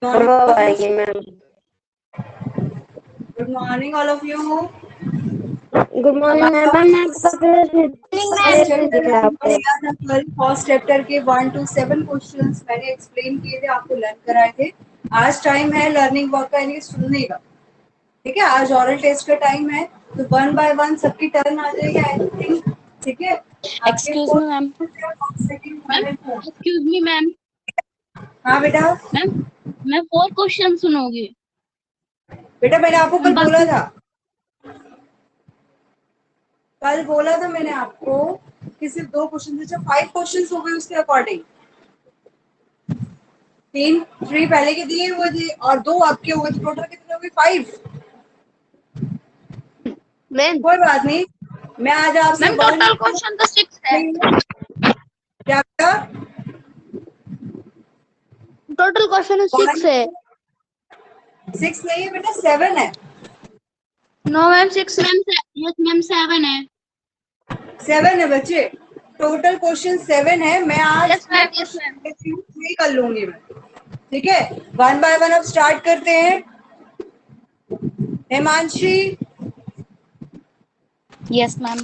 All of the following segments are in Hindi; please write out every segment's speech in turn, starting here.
Good morning, all of you. Good morning ma'am. First chapter के 1 to 7 क्वेश्चंस मैंने एक्सप्लेन किए थे, आपको लर्न कराए थे। आज टाइम है लर्निंग वर्क का, यानी सुनने का। ठीक है, आज ऑरल टेस्ट का टाइम है, तो 1 by 1 सबकी टर्न आ जाएगी आई थिंक। ठीक है, excuse me ma'am. Excuse me ma'am. हाँ बेटा। मैम मैं 4 क्वेश्चन सुनोगी? बेटा मैंने आपको कल बोला बाकी था, मैंने आपको कि सिर्फ 2 क्वेश्चन, 5 क्वेश्चन हो गए उसके अकॉर्डिंग। 3 पहले के दिए हुए थे और 2 आपके हुए, तो टोटल कितने हो गए? 5। मैम कोई बात नहीं, मैं आज आपसे मैम टोटल क्वेश्चन तो 6 है। क्या टोटल क्वेश्चन 6 है। 6 नहीं है बेटा, 7 है। नो मैम 6 मैम। यस मैम 7 है। 7 है बच्चे, टोटल क्वेश्चन 7 है। मैं आज यस मैम यस मैम। नहीं कर लूंगी मैं। ठीक है, 1 by 1 अब स्टार्ट करते हैं। Himanshi, yes ma'am.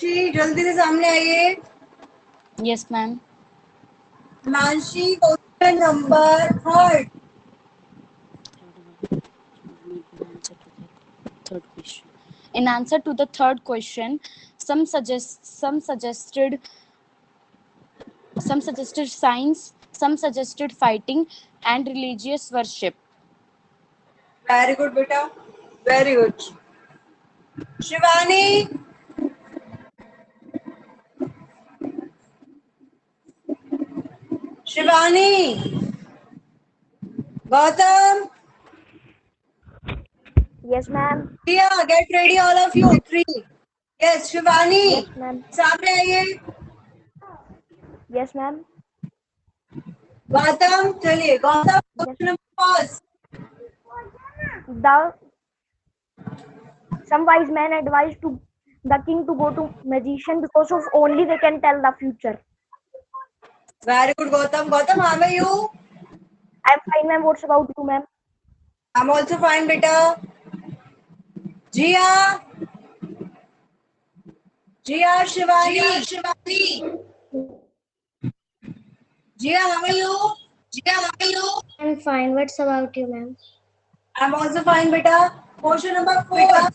जल्दी से सामने आइए। Yes ma'am. Himanshi, question number 3। In answer to the third question, some suggested science, some suggested fighting and religious worship. Very good बेटा, very good. Shivani, Shivani, Gautam, yes ma'am. Priya, get ready all of you. 3. Yes, Shivani, yes ma'am. सामने आइए। Yes ma'am. गौतम, चलिए Gautam, question number first. The some wise men advised to the king to go to magician because of only they can tell the future. Very good Gautam. Gautam, how are you? I'm fine ma'am. What's about you ma'am? I am also fine बेटा। Jiya, Jiya, Shivani, Jiya, how are you? I'm fine. What's about you ma'am? I am also fine बेटा। Question number 4।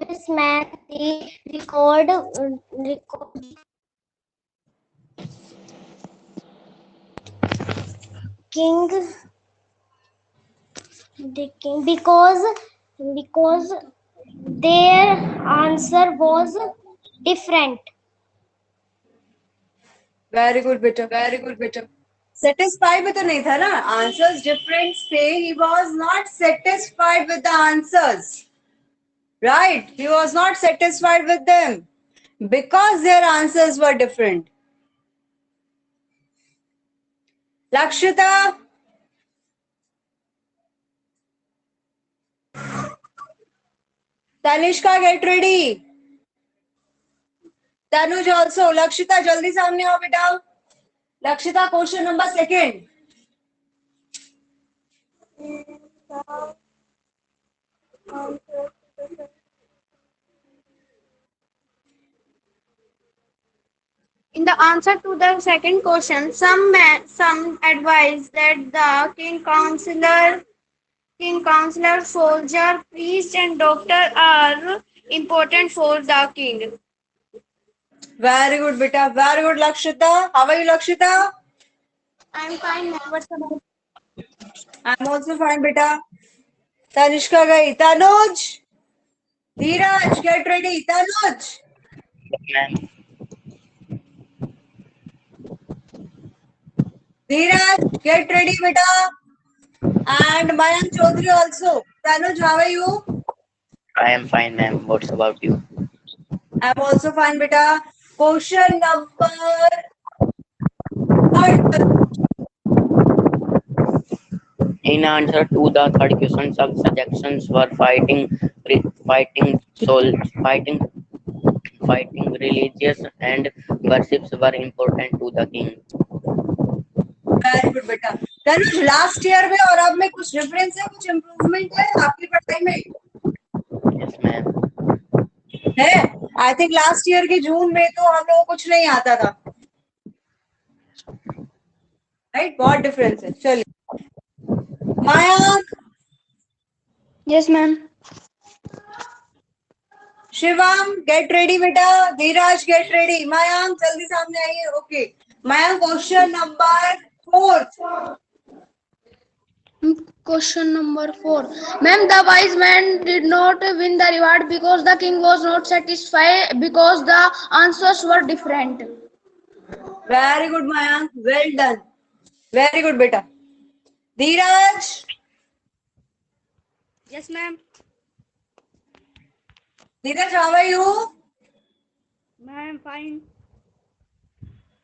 This man the record king the king because their answer was different. Very good बेटा, वेरी गुड बेटा। सेटिस्फाइड में तो नहीं था ना, आंसर्स डिफरेंट थे। He was not satisfied with the answers, right? He was not satisfied with them because their answers were different. Lakshita, Tanishka, get ready. Tanuj also. Lakshita, जल्दी सामने आओ बेटा। Lakshita, question number 2। In the answer to the second question, some advise that the king, counselor, soldier, priest, and doctor are important for the king. Very good बेटा, very good Lakshita. How are you Lakshita? I am fine. What's about? I am also fine बेटा। Tanishka गई। Tanuj, धीरज, get ready. Tanuj, धीरज, get ready बेटा। And Mayank Chaudhary also. Tanuj, how are you? I am fine, ma'am. What's about you? I am also fine बेटा। Question number 3। In answer to the third question, some suggestions were fighting religious and worships were important to the king. Very good बेटा। तनुज, लास्ट ईयर में और अब में कुछ डिफरेंस है, कुछ इम्प्रूवमेंट है आपकी पढ़ाई में? Yes, ma'am. है। आई थिंक लास्ट ईयर के जून में तो हम लोगों को कुछ नहीं आता था, राइट? बहुत डिफरेंस है। चलिए माया, Yes, ma'am. Shivam get ready बेटा, धीराज गेट रेडी, मयांक जल्दी सामने आइए। Okay Mayank, question number 4। Question number 4. Ma'am, the wise man did not win the reward because the king was not satisfied because the answers were different. Very good Mayank, well done, very good बेटा। Dheeraj, Yes, ma'am. Dheeraj how are you? Ma'am, fine.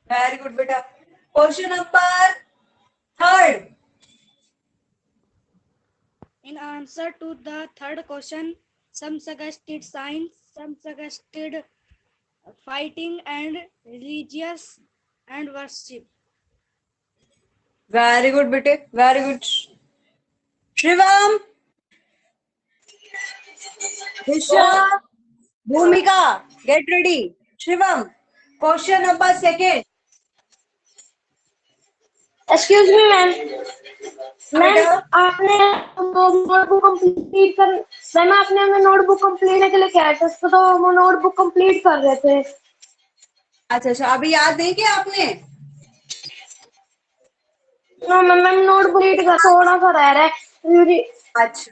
Very good बेटा। Question number 3। In answer to the third question, some suggested science, some suggested fighting and religious and worship. Very good बेटे, वेरी गुड। शिवम, दिशा, भूमिका get ready. Shivam, question number 2। Excuse me ma'am, ma'am बेटा आपने नोटबुक कंप्लीट कर, मैम आपने हमें नोटबुक कंप्लीट के लिए कहा था, तो वो नोटबुक कंप्लीट कर रहे थे। अच्छा अच्छा, अभी याद नहीं किया आपने? मैम नोटबुक कंप्लीट कर, थोड़ा सा रह रहा है। अच्छा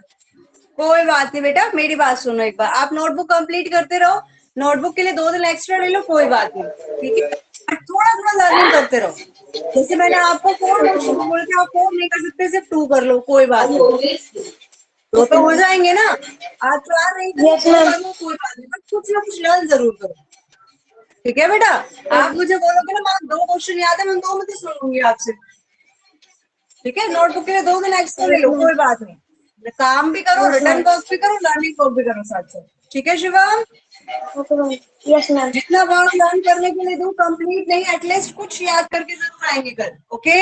कोई बात नहीं बेटा, मेरी बात सुनो एक बार, आप नोटबुक कंप्लीट करते रहो, नोटबुक के लिए 2 दिन एक्स्ट्रा ले लो, कोई बात नहीं, ठीक है? थोड़ा थोड़ा लर्निंग करते रहो। जैसे मैंने आपको 4 क्वेश्चन बोले थे, आप 4 नहीं कर सकते, सिर्फ 2 कर लो, कोई बात नहीं, वो तो हो जाएंगे ना। आज 4 नहीं तो Yes, 2 ma'am. कर लो, कोई बात नहीं, बट कुछ ना कुछ लर्न जरूर करो, ठीक है बेटा? आप मुझे बोलोगे ना मैम 2 क्वेश्चन याद है, मैं 2 में तो सुन लूंगी आपसे, ठीक है? नोटबुक के लिए 2 दिन एक्स्ट्रा ले लो, कोई बात नहीं, काम भी करो, रिटर्न वर्क भी करो, लर्निंग वर्क भी करो साथ साथ, ठीक है शिवम? Yes ma'am. जितना वर्क लर्न करने के लिए दूं, कंप्लीट नहीं, एटलीस्ट कुछ याद करके जरूर आएंगे कल, okay?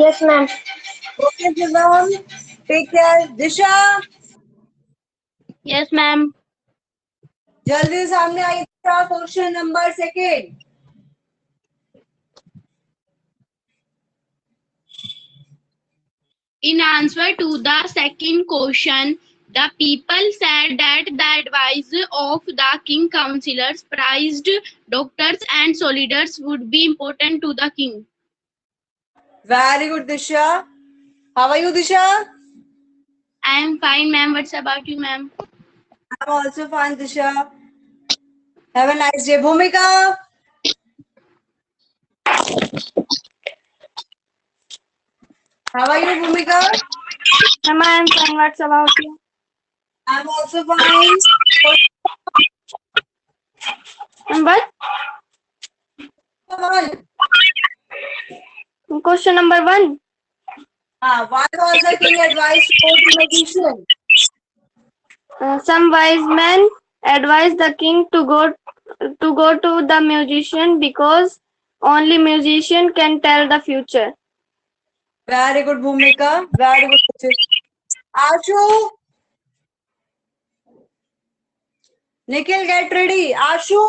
Yes ma'am. Okay Shivam, take care. Disha, Yes, ma'am. जल्दी से सामने आइए, question number 2। In answer to the second question, the people said that the advice of the king counselors, prized doctors and soldiers would be important to the king. Very good Disha, how are you Disha? I am fine, ma'am. What's about you, ma'am? I'm also fine, Disha. Have a nice day. Bhumika, how are you, Bhumika? Ma'am, I am fine. What's about you? I'm also fine. And what? Come on. Question number 1. What was the king advice to the magician? Some wise men advised the king to go to the musician because only musician can tell the future. Very good, Bhumika. Very good. Ashu, Nikhil, get ready. Ashu,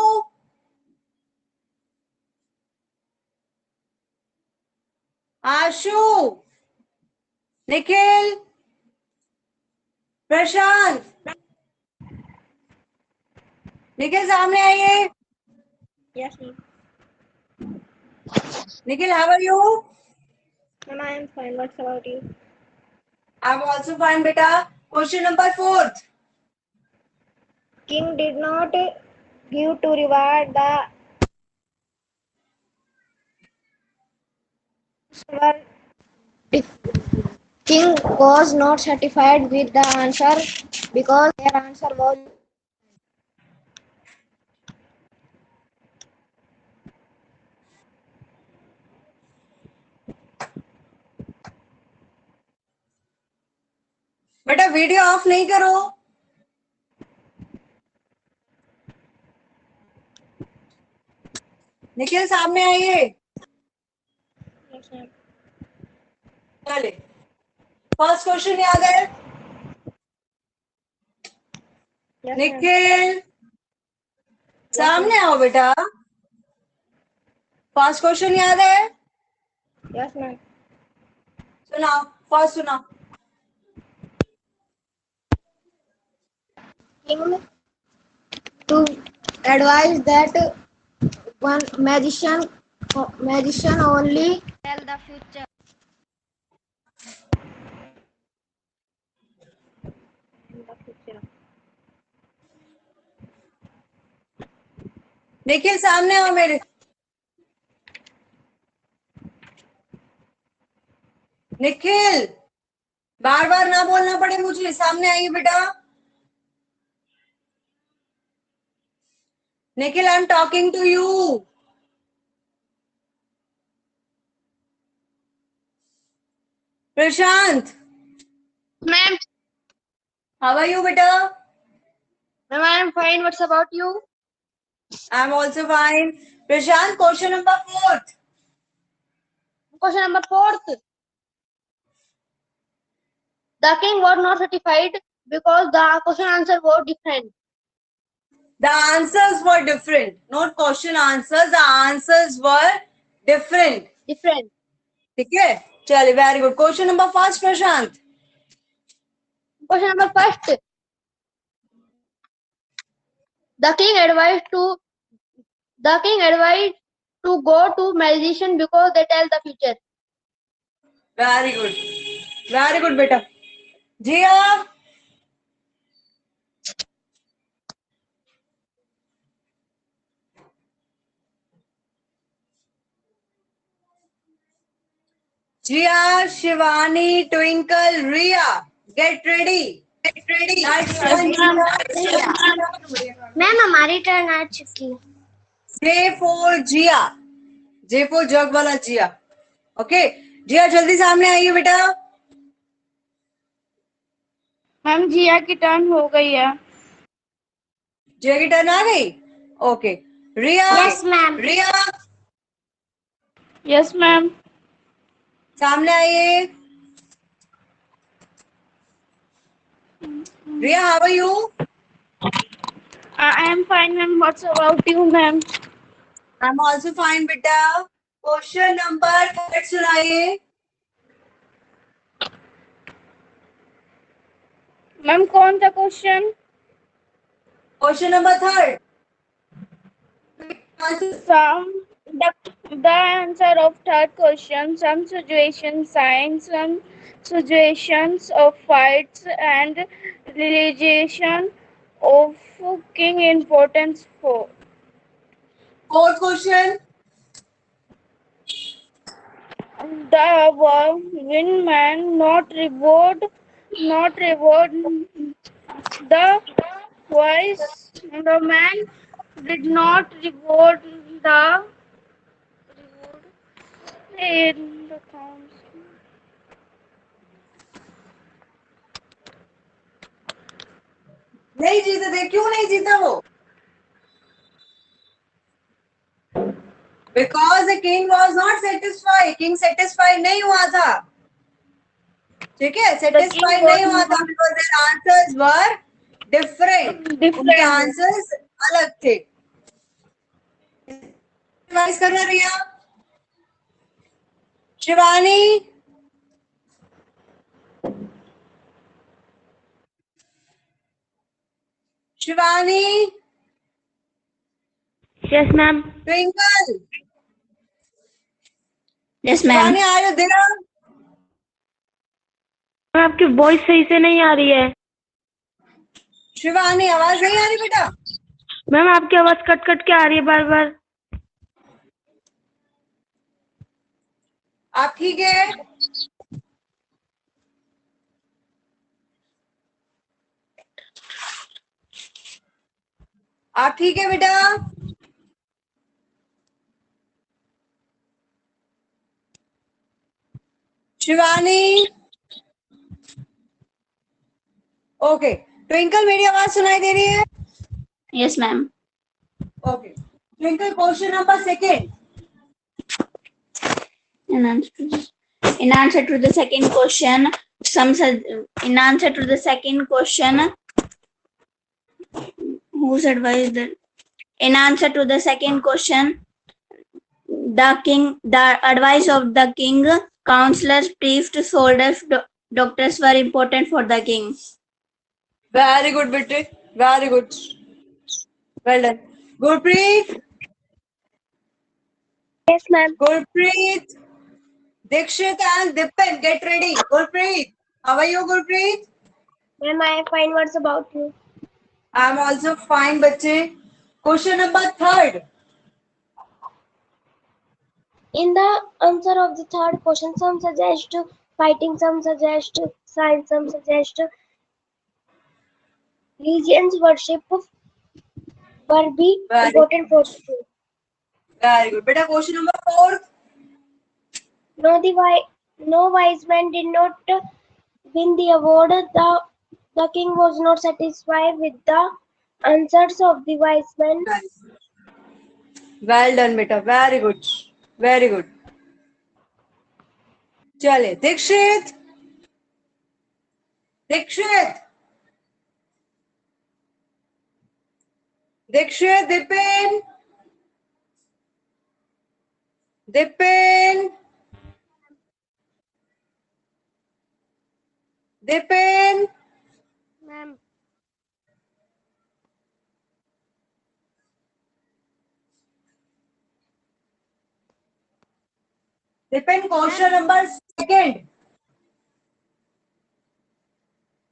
Ashu, Nikhil, प्रशांत, निखिल सामने आइए। Yes ma'am. Nikhil, how are you? Ma'am, I am fine. What's about you? I'm also fine, beta. Question number 4. King did not give to reward the king was not satisfied with the answer because their answer was बेटा वीडियो ऑफ नहीं करो। निखिल सामने आइए। चले, फर्स्ट क्वेश्चन याद है? निखिल सामने आओ बेटा। फर्स्ट क्वेश्चन याद है? Yes ma'am. सुनाओ, फर्स्ट सुनाओ। King to advise that one magician only Tell the future. Nikhil सामने आओ मेरे। निखिल बार बार ना बोलना पड़े मुझे, सामने आइए बेटा। Nikhil I am talking to you. Prashant ma'am. How are you बेटा? Ma'am, I am fine. What's about you? I am also fine. Prashant question number 4। Question number 4. The king was not satisfied because the question answer was different. The answers were different, not question answers. The answers were different. Different. ठीक है, चलिए very good. Question number 1 Prashant. Question number 1. The king advised to go to magician because they tell the future. Very good, very good बेटा। जिया जिया, शिवानी, ट्विंकल, रिया, गेट रेडी। मैम हमारी टर्न आ चुकी है। J for Jiya, J for jug वाला जिया। ओके जिया जल्दी सामने आइए बेटा। मैम जिया की टर्न हो गई है। जिया की टर्न आ गई। Okay Riya. Yes ma'am. Riya yes ma'am. सामने आइए। Riya how are you? I am fine ma'am, what's about you ma'am? I am also fine बेटा। क्वेश्चन नंबर 3 सुनाइए। मैम कौन सा question? Question number 3। The answer of third question, some situation signs, some situations of fights and realization of king importance for. Fourth question. The windman not reward the wise. The man did not reward the in the council. नहीं जीते थे, क्यों नहीं जीता वो? Because the king was not satisfied. King satisfied नहीं हुआ था। ठीक है, satisfied नहीं हुआ था because their answers were different. उनके आंसर्स अलग थे। रिवाइज करना Riya. Shivani Shivani Yes, ma'am. Twinkle. Yes, ma'am. Shivani are you there? आपकी वॉइस सही से नहीं आ रही है। शिवानी आवाज नहीं आ रही बेटा? मैम आपकी आवाज कट कट के आ रही है बार बार। आप ठीक है? आप ठीक है बेटा? शिवानी ओके, ट्विंकल मेरी आवाज सुनाई दे रही है? Yes, ma'am. Okay, twinkle question number second. In answer to the second question, in answer to the second question, whose advice that? In answer to the second question, the advice of the king, counselors, priests, soldiers, doctors were important for the king. Very good, Bitte. Very good. Well done. Gurpreet. Yes, ma'am. Gurpreet. Dikshit and Dipin, get ready. Gurpreet. How are you, Gurpreet? Ma'am, I am fine. What's about you? I am also fine, bache. Question number third. In the answer of the third question, some suggest fighting, some suggest science, some suggest religions worship were be Very important for the king. Very good. Beta, question number fourth. No wise man did not win the award. The king was not satisfied with the answers of the wise men. Well done, beta. Very good. Very good. चले Dikshit. Dikshit. Dikshit, Dipin. Dipin. Dipin. Ma'am. Dipin, question number second.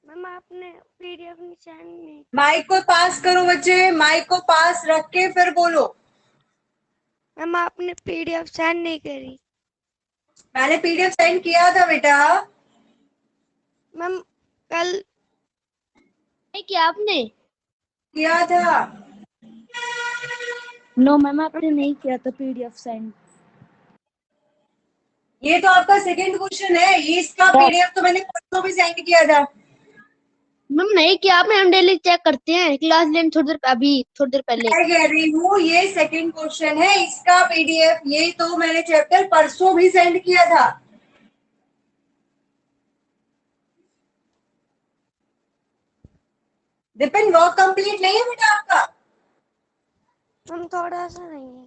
Ma'am आपने पीडीएफ नहीं सेंड नहीं. माइक को पास करो बच्चे. माइक को पास रख के फिर बोलो. मैम आपने पीडीएफ सेंड नहीं करी. मैंने पीडीएफ सेंड किया था बेटा. मैम कल नहीं किया आपने? किया था. नो मैम आपने नहीं किया था पीडीएफ सेंड. ये तो आपका सेकंड क्वेश्चन है. ये इसका पीडीएफ तो मैंने परसों भी सेंड किया था. मैम नहीं किया आपने. हम डेली चेक करते हैं क्लास लेने थोड़ी देर अभी थोड़ी देर पहले. मैं कह रही हूँ ये सेकंड क्वेश्चन है. इसका पीडीएफ ये तो मैंने चैप्टर परसों भी सेंड किया था. दिपिन वर्क कंप्लीट नहीं है बेटा आपका? मैम थोड़ा सा नहीं है.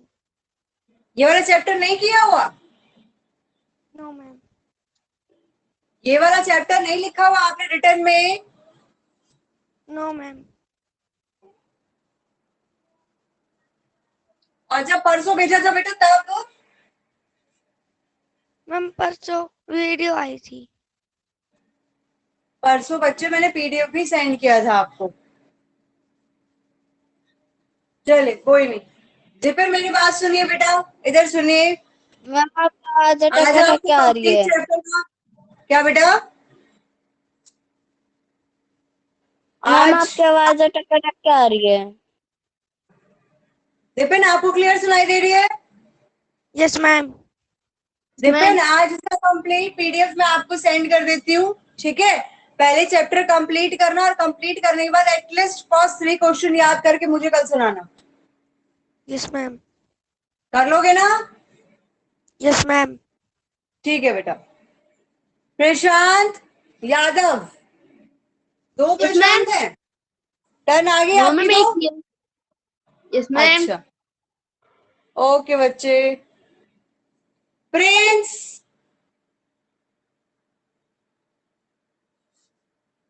ये वाला चैप्टर नहीं किया हुआ? No ma'am. ये वाला चैप्टर नहीं लिखा हुआ आपने रिटर्न में? No ma'am. और जब परसों भेजा था बेटा तब? मैम परसों वीडियो आई थी. परसों बच्चे मैंने पीडीएफ भी सेंड किया था आपको. चले कोई नहीं. दिपिन मेरी बात सुनिए बेटा. इधर सुनिए. मैम आपकी आवाज आज अटक आपको क्या आ रही है? complete chapter का क्या बेटा? मैम आज आपकी आवाज अटक क्या आ रही है? दिपिन आपको क्लियर सुनाई दे रही है? Yes ma'am. दिपिन आज इसका कंप्लीट पीडीएफ मैं आपको सेंड कर देती हूँ. ठीक है, पहले चैप्टर कंप्लीट करना और कंप्लीट करने के बाद एटलीस्ट फर्स्ट 3 क्वेश्चन याद करके मुझे कल सुनाना. Yes ma'am. कर लोगे ना? Yes ma'am. ठीक है बेटा. प्रशांत यादव. 2 प्रशांत है. टर्न आ गई आपकी तो? Yes ma'am. अच्छा ओके बच्चे. प्रिंस.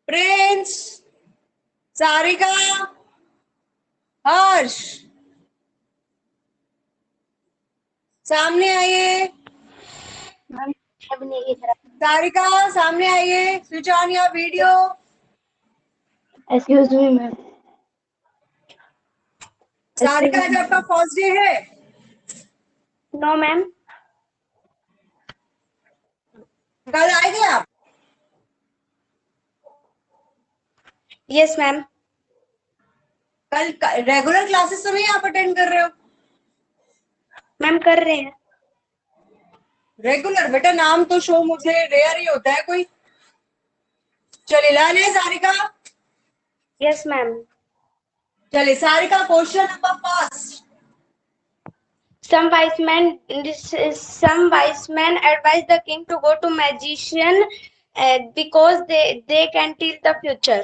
प्रिंस. सारिका. हर्ष. सामने आइए. सारिका सामने आइए. Switch on your video. Excuse me ma'am. Sarika आज आपका फर्स्ट डे है? No ma'am. कल आएंगे आप? Yes ma'am. कल रेगुलर क्लासेस तो नहीं आप अटेंड कर रहे हो? मैम कर रहे हैं. रेगुलर बेटा नाम तो शो मुझे रेयर ही होता है कोई. चलिए ला ले सारिका. Yes, ma'am. चलिए Sarika, question number first. Some wise men advise the king to go to magician because they can tell the future.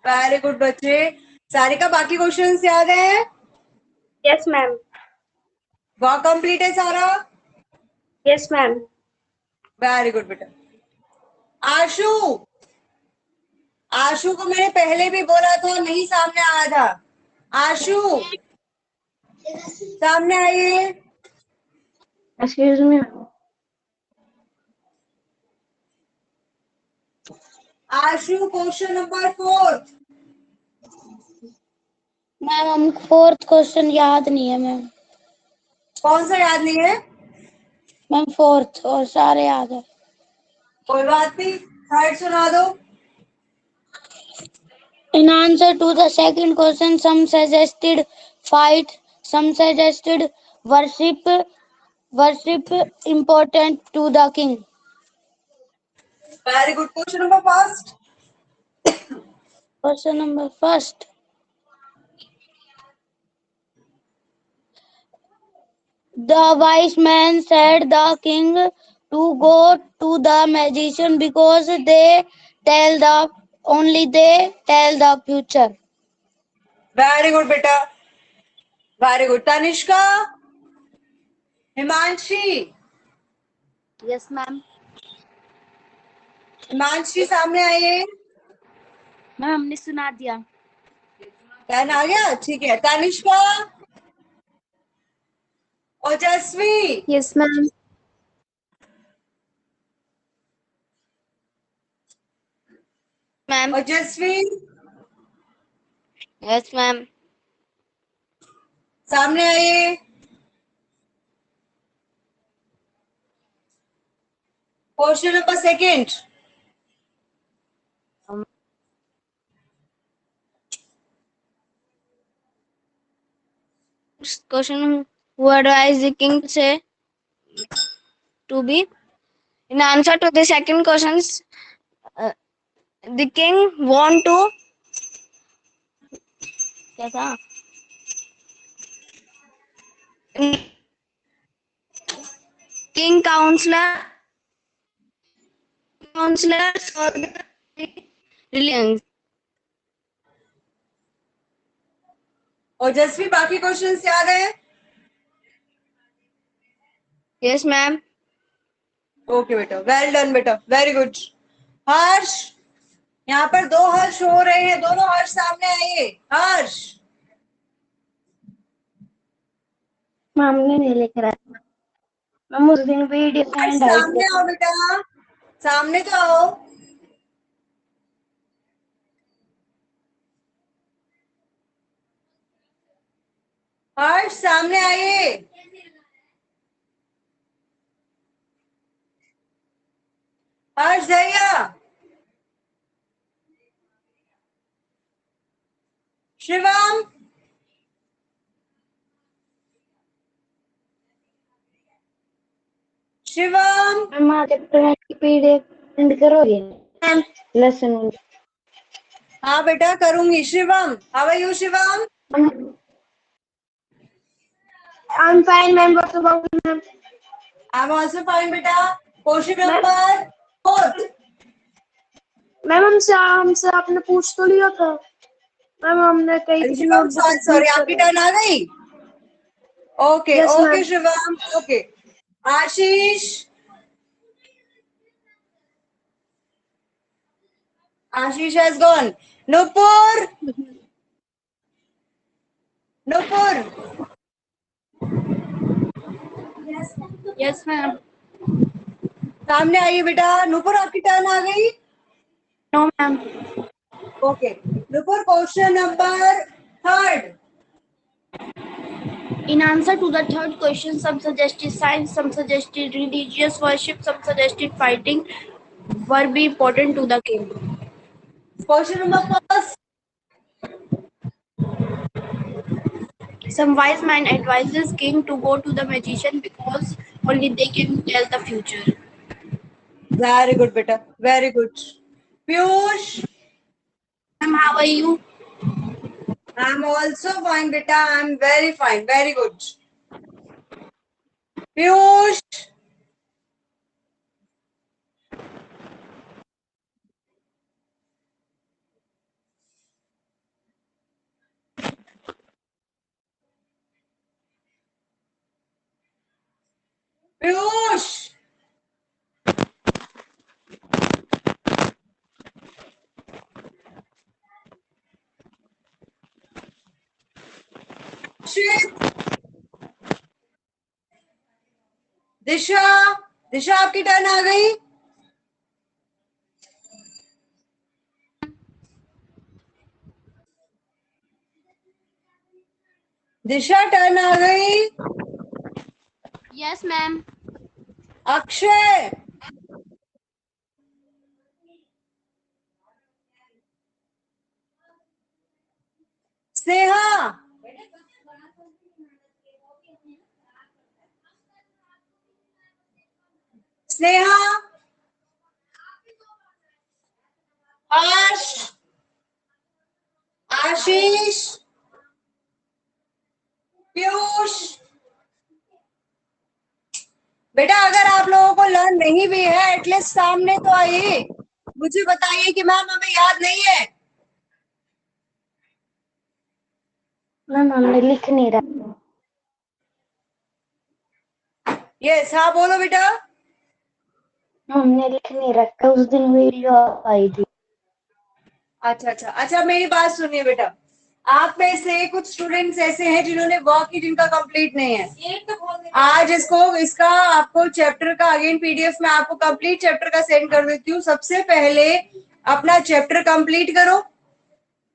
Very good बच्चे. सारिका, बाकी क्वेश्चंस याद है? Yes, ma'am. वर्क कंप्लीट है सारा? Yes, ma'am. वेरी गुड बेटा. आशु, आशु को मैंने पहले भी बोला था, नहीं सामने आया था. आशु सामने आइए. Excuse me. आशु, क्वेश्चन नंबर 4. मैम हमको फोर्थ क्वेश्चन याद नहीं है मैम. कौन सा याद नहीं है? मैम फोर्थ और सारे याद है. कोई बात नहीं, थर्ड सुना दो. In answer to the second question, some suggested fight, some suggested worship important to the king. Very good. Question number first. Question number first. The wise man said the king to go to the magician because they only they tell the future. Very good बेटा, very good. Tanishka, Himanshi, Yes, ma'am. Himanshi सामने आइए. मैम हमने सुना दिया. पेन आ गया? ठीक है. तनिष्का, ओजस्वी, Yes, ma'am. Ma'am. ओजस्वी Yes, ma'am. सामने आइए. Question number second. Question: who advised the king to be? In answer to the second questions, the king want to. क्या था? King counselors for the religions. ओजस्वी, बाकी क्वेश्चंस याद है? Yes, ma'am. ओके बेटा, वेल डन बेटा, वेरी गुड. हर्ष, यहाँ पर 2 हर्ष हो रहे हैं, दोनों हर्ष सामने आइए. हर्ष, हमने नहीं लिख रहा. मैम उस दिन वीडियो हर्ष सामने आओ बेटा, सामने तो आओ. हर्ष सामने आइए. हर्ष भैया, शिवम, शिवम. मैम आगे पीडीएफ प्रिंट करोगे? लेसन. हाँ बेटा करूंगी. Shivam, how are you Shivam? I'm fine, ma'am. What about you, ma'am? I am also fine बेटा. Question number 4. मैम हमसे आपने पूछ तो लिया था. मैम हमने कई थी शिवम, सॉरी, आपकी टर्न आ गई. Okay Yes, okay ma'am. Shivam, okay. Ashish, Ashish has gone. Nupur, Nupur, Yes, ma'am. सामने आइए बेटा. नुपुर, आपकी टर्न आ गई. No, ma'am. Okay Nupur, question number 3. In answer to the third question, some suggested science, some suggested religious worship, some suggested fighting were be important to the king. Question number 1. Some wise man advises king to go to the magician because only they can tell the future. Very good बेटा, very good. Piyush, ma'am. How are you? I'm also fine, beta. I'm very fine. Very good. Piyush. Piyush. Shit. दिशा. दिशा आपकी टर्न आ गई. दिशा टर्न आ गई. Yes, ma'am. अक्षय. स्नेहा. स्नेहा. आश. आशीष. पीयूष. बेटा अगर आप लोगों को लर्न नहीं भी है एटलीस्ट सामने तो आइए, मुझे बताइए कि मैम हमें याद नहीं है. मैम हमने लिख नहीं रहा. यस हाँ बोलो बेटा. हमने लिख नहीं रखा. उस दिन वीडियो आई थी. अच्छा अच्छा अच्छा मेरी बात सुनिए बेटा. आप में से कुछ स्टूडेंट्स ऐसे हैं जिन्होंने वर्क ही जिनका कंप्लीट नहीं है. आज इसका आपको चैप्टर का अगेन पीडीएफ में आपको कंप्लीट चैप्टर का सेंड कर देती हूँ. सबसे पहले अपना चैप्टर कंप्लीट करो.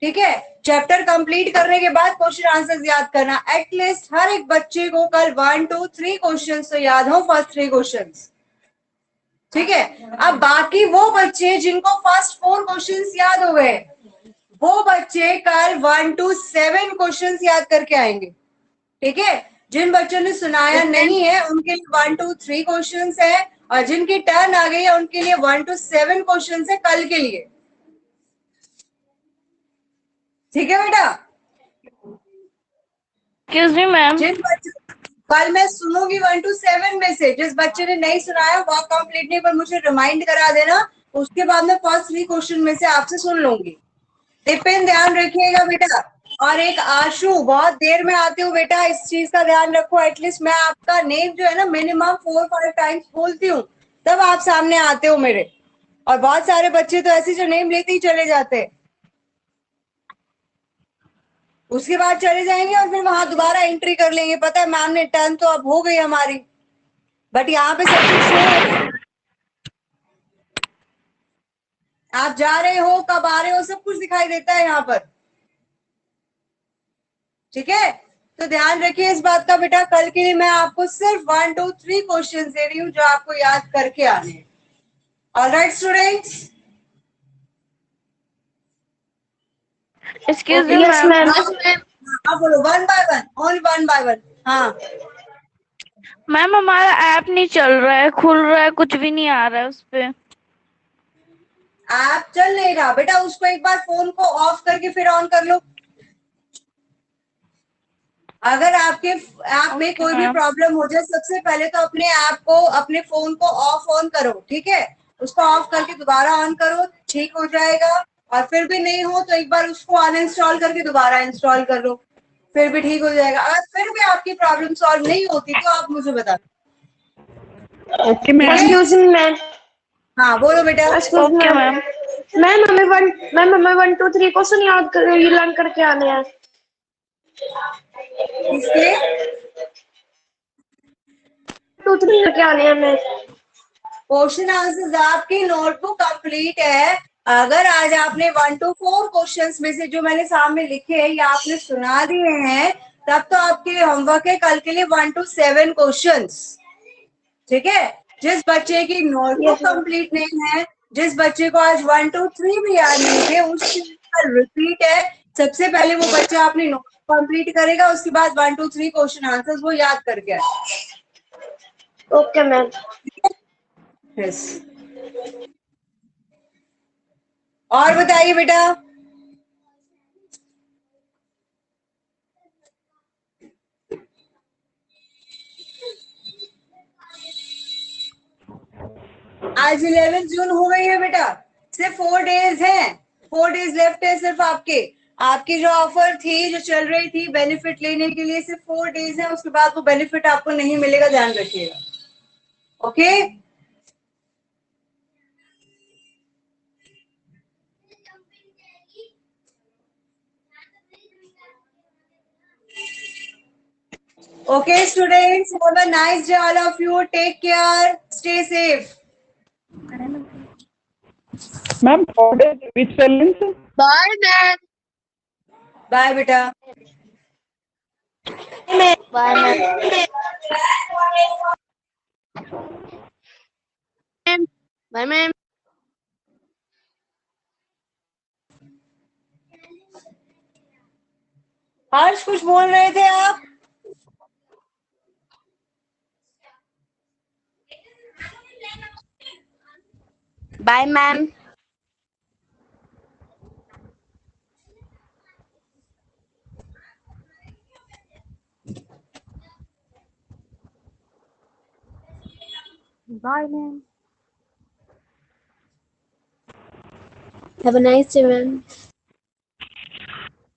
ठीक है. चैप्टर कंप्लीट करने के बाद क्वेश्चन आंसर याद करना. एटलीस्ट हर एक बच्चे को कल 1 2 3 क्वेश्चन तो याद हो. First 3 question. ठीक है. अब बाकी वो बच्चे जिनको फर्स्ट 4 क्वेश्चन याद हो गए वो बच्चे कल 1 to 7 क्वेश्चन याद करके आएंगे. ठीक है. जिन बच्चों ने सुनाया नहीं है उनके लिए 1 to 3 क्वेश्चन है और जिनकी टर्न आ गई है उनके लिए 1 to 7 क्वेश्चन है कल के लिए. ठीक है बेटा. Excuse me, ma'am. जिन बच्चों कल मैं सुनूंगी 1 to 7 में से जिस बच्चे ने नहीं सुनाया वर्क कंप्लीट नहीं पर मुझे रिमाइंड करा देना. उसके बाद में फर्स्ट 3 क्वेश्चन में से आपसे सुन लूंगी. टिफिन ध्यान रखिएगा बेटा. और एक आशु बहुत देर में आते हो बेटा, इस चीज का ध्यान रखो. एटलीस्ट मैं आपका नेम जो है ना मिनिमम 4-5 टाइम्स बोलती हूँ तब आप सामने आते हो मेरे. और बहुत सारे बच्चे तो ऐसे जो नेम लेते ही चले जाते हैं उसके बाद चले जाएंगे और फिर वहां दोबारा एंट्री कर लेंगे. पता है मैम ने टर्न तो अब हो गई हमारी बट यहाँ पे सब कुछ शो है. आप जा रहे हो कब आ रहे हो सब कुछ दिखाई देता है यहाँ पर. ठीक है. तो ध्यान रखिए इस बात का बेटा. कल के लिए मैं आपको सिर्फ 1 2 3 क्वेश्चन दे रही हूँ जो आपको याद करके आने हैं. Alright students. Excuse me, ma'am. हाँ बोलो. 1 by 1 ओनली 1 by 1. हाँ मैम हमारा ऐप नहीं चल रहा है, खुल रहा है, कुछ भी नहीं आ रहा है उस पे. ऐप चल नहीं रहा बेटा. उसको एक बार फोन को ऑफ करके फिर ऑन कर लो. अगर आपके ऐप में कोई भी प्रॉब्लम हो जाए सबसे पहले तो अपने ऐप को अपने फोन को ऑफ ऑन करो. ठीक है. उसको ऑफ करके दोबारा ऑन करो. ठीक हो जाएगा. और फिर भी नहीं हो तो एक बार उसको अनइंस्टॉल करके दोबारा इंस्टॉल कर लो. फिर भी ठीक हो जाएगा. अगर फिर भी आपकी प्रॉब्लम सॉल्व नहीं होती तो आप मुझे बता. Okay ma'am. हाँ बोलो बेटा. Okay ma'am. मैम हमें 1 2 3 क्वेश्चन याद कर लर्न करके आने हैं. इसके 2 3 करके आने हैं हमें. क्वेश्चन आंसर्स आपकी नोटबुक कंप्लीट है. अगर आज आपने 1 to 4 क्वेश्चंस में से जो मैंने सामने लिखे हैं या आपने सुना दिए हैं तब तो आपके लिए होमवर्क है कल के लिए 1 to 7 क्वेश्चंस. ठीक है. जिस बच्चे की नोटबुक कंप्लीट नहीं है जिस बच्चे को आज 1 to 3 भी याद नहीं थे उसकी रिपीट है. सबसे पहले वो बच्चा अपनी नोटबुक कंप्लीट करेगा उसके बाद 1 to 3 क्वेश्चन आंसर्स वो याद करके आए. Okay ma'am. यस. और बताइए बेटा. आज 11 जून हो गई है बेटा, सिर्फ 4 डेज हैं, 4 डेज लेफ्ट है सिर्फ आपके। आपकी जो ऑफर थी, जो चल रही थी बेनिफिट लेने के लिए, सिर्फ 4 डेज है, उसके बाद वो बेनिफिट आपको नहीं मिलेगा, ध्यान रखिएगा। Okay Okay, students, have a nice day, all of you. Take care. Stay safe. Ma'am, 4 days, which spellings? Bye, ma'am. Bye, beta. Bye, ma'am. Bye, ma'am. हर्ष, कुछ बोल रहे थे आप? Bye, ma'am. Bye, ma'am. Have a nice day, ma'am.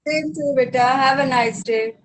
Same to you, beta. Have a nice day.